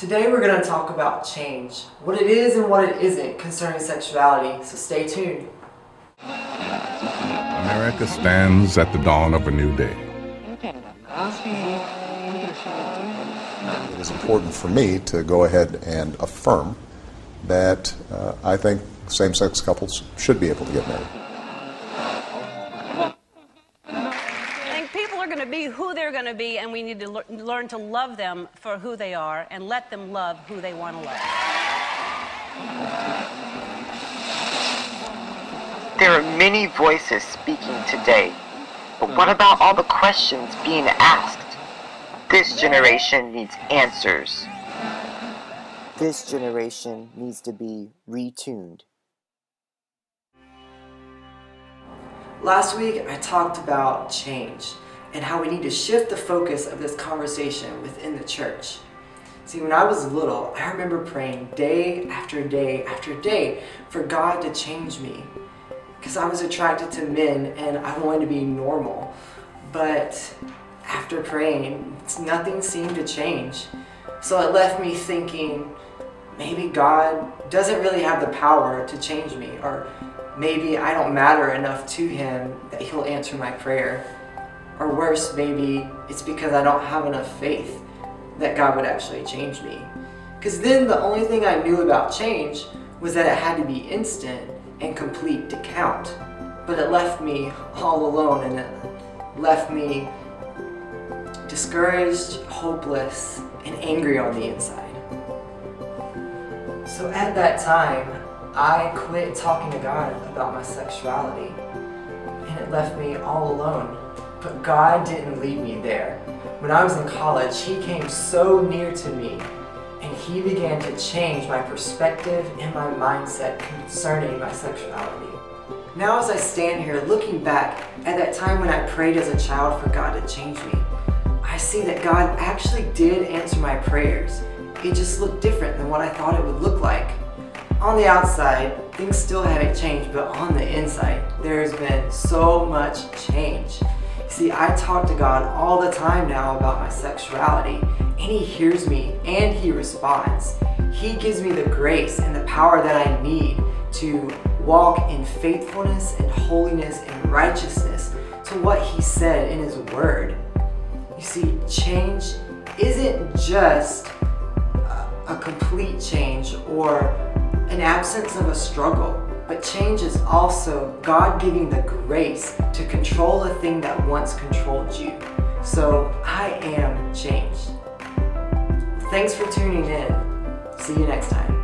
Today we're going to talk about change, what it is and what it isn't concerning sexuality, so stay tuned. America stands at the dawn of a new day. It is important for me to go ahead and affirm that I think same-sex couples should be able to get married. I think people are going to be who they're going to be, and we need to learn to love them for who they are and let them love who they want to love. There are many voices speaking today, but what about all the questions being asked? This generation needs answers. This generation needs to be retuned. Last week I talked about change and how we need to shift the focus of this conversation within the church. See, when I was little, I remember praying day after day after day for God to change me, because I was attracted to men and I wanted to be normal. But after praying, nothing seemed to change. So it left me thinking, maybe God doesn't really have the power to change me, or maybe I don't matter enough to Him that He'll answer my prayer. Or worse, maybe it's because I don't have enough faith that God would actually change me. Because then the only thing I knew about change was that it had to be instant and complete to count. But it left me all alone, and it left me discouraged, hopeless, and angry on the inside. So at that time, I quit talking to God about my sexuality, and it left me all alone. But God didn't leave me there. When I was in college, He came so near to me, and He began to change my perspective and my mindset concerning my sexuality. Now as I stand here looking back at that time when I prayed as a child for God to change me, I see that God actually did answer my prayers. It just looked different than what I thought it would look like. On the outside, things still haven't changed, but on the inside, there's been so much change. See, I talk to God all the time now about my sexuality, and He hears me and He responds. He gives me the grace and the power that I need to walk in faithfulness and holiness and righteousness to what He said in His Word. You see, change isn't just a complete change or an absence of a struggle, but change is also God giving the grace to control a thing that once controlled you. So I am changed. Thanks for tuning in. See you next time.